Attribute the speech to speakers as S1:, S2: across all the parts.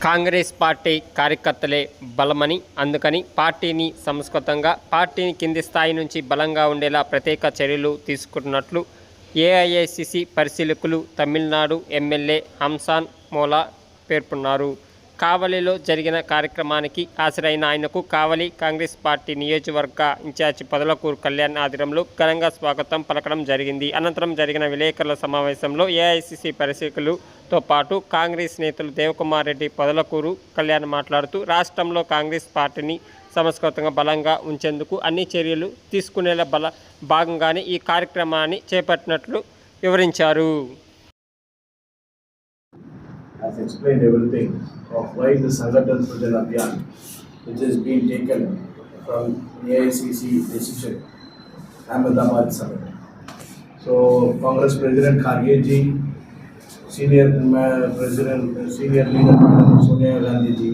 S1: Congress party కార్యకర్తలే బలమని, అందుకని పార్టీని కింది స్థాయి నుంచి బలంగా ఉండేలా ప్రత్యేక చర్యలు తీసుకున్నట్లు ఏఐసిసి పరిశీలకులు తమిళనాడు ఎమ్మెల్యే హంసాన్ మోలా పేర్కొన్నారు. కావలిలో జరిగిన కార్యక్రమానికి హాజరైన ఆయనకు కావలి కాంగ్రెస్ పార్టీ నియోజకవర్గ ఇన్ఛార్జి పొదలకూరు కళ్యాణ్ ఆధ్వర్యంలో ఘనంగా స్వాగతం పలకడం జరిగింది. అనంతరం జరిగిన విలేకరుల సమావేశంలో ఏఐసిసి పరిశీలకులతో పాటు కాంగ్రెస్ నేతలు దేవకుమార్ రెడ్డి, పొదలకూరు కళ్యాణ్ మాట్లాడుతూ రాష్ట్రంలో కాంగ్రెస్ పార్టీని సంస్కృతంగా బలంగా ఉంచేందుకు అన్ని చర్యలు తీసుకునేలా భాగంగానే ఈ కార్యక్రమాన్ని చేపట్టినట్లు వివరించారు.
S2: Has explained everything of why the Sangathan Prajan Abhiyan, which is being taken from AICC decision, Ahmedabad summit. So, Congress President Kharge ji, Senior Leader Madam Sonia Gandhi ji,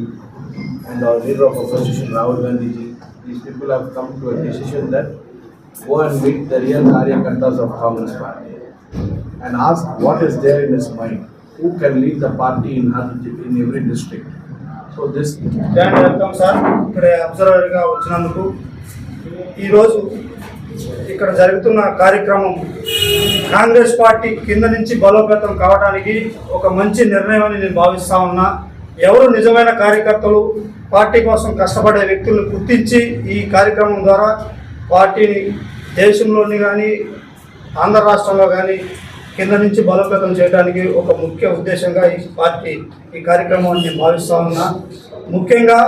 S2: and our Leader of Opposition Rahul Gandhi ji, these people have come to a decision that go and meet the real Karyakartas of Congress party and ask what is there in his mind. Who can lead the party in every district? So this.
S3: Grand welcome, sir. ఇక్కడ అబ్జర్వర్గా వచ్చినందుకు ఈరోజు ఇక్కడ జరుగుతున్న కార్యక్రమం Congress party కింద నుంచి బలోపేతం కావడానికి ఒక మంచి నిర్ణయం అని నేను భావిస్తా ఉన్నా. ఎవరు నిజమైన కార్యకర్తలు, పార్టీ కోసం కష్టపడే వ్యక్తులను గుర్తించి ఈ కార్యక్రమం ద్వారా పార్టీని దేశంలోని కానీ ఆంధ్ర రాష్ట్రంలో కానీ కింద నుంచి బలోపేతం చేయడానికి ఒక ముఖ్య ఉద్దేశంగా ఈ కార్యక్రమాన్ని నేను భావిస్తూ ఉన్నా. ముఖ్యంగా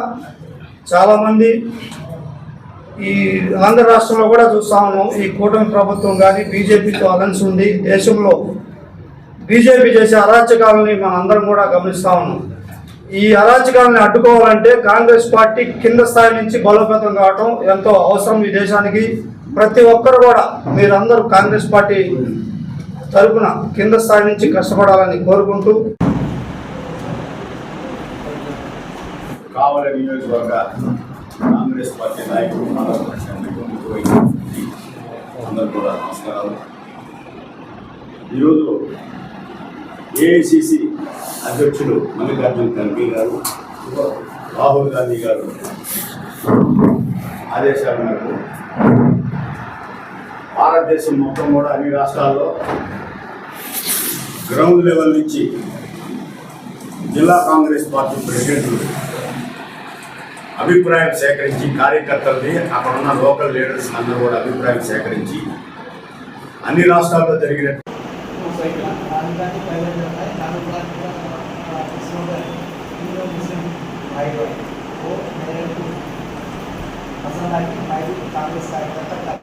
S3: చాలామంది ఈ ఆంధ్ర రాష్ట్రంలో కూడా చూస్తూ ఉన్నాం, ఈ కూటమి ప్రభుత్వం కానీ బీజేపీతో అలయన్స్ ఉంది. దేశంలో బీజేపీ చేసే అరాచకాలని మనం అందరం కూడా గమనిస్తూ ఉన్నాం. ఈ అరాచకాలని అడ్డుకోవాలంటే కాంగ్రెస్ పార్టీ కింద స్థాయి నుంచి బలోపేతం కావటం ఎంతో అవసరం ఈ దేశానికి. ప్రతి ఒక్కరు కూడా మీరందరూ కాంగ్రెస్ పార్టీ తరపున కింద స్థాయి నుంచి కష్టపడాలని కోరుకుంటూ
S4: కావలి నియోజకవర్గ కాంగ్రెస్ పార్టీ నాయకులు అందరూ కూడా నమస్కారాలు. ఈరోజు ఏఐసిసి అధ్యక్షులు మల్లికార్జున ఖర్గే గారు, రాహుల్ గాంధీ గారు ఆదేశాల మేరకు భారతదేశం మొత్తం కూడా అన్ని రాష్ట్రాల్లో గ్రౌండ్ లెవెల్ నుంచి జిల్లా కాంగ్రెస్ పార్టీ ప్రెసిడెంట్లు అభిప్రాయం సేకరించి, కార్యకర్తలది అక్కడ ఉన్న లోకల్ లీడర్స్ అందరూ కూడా అభిప్రాయం సేకరించి అన్ని రాష్ట్రాల్లో జరిగిన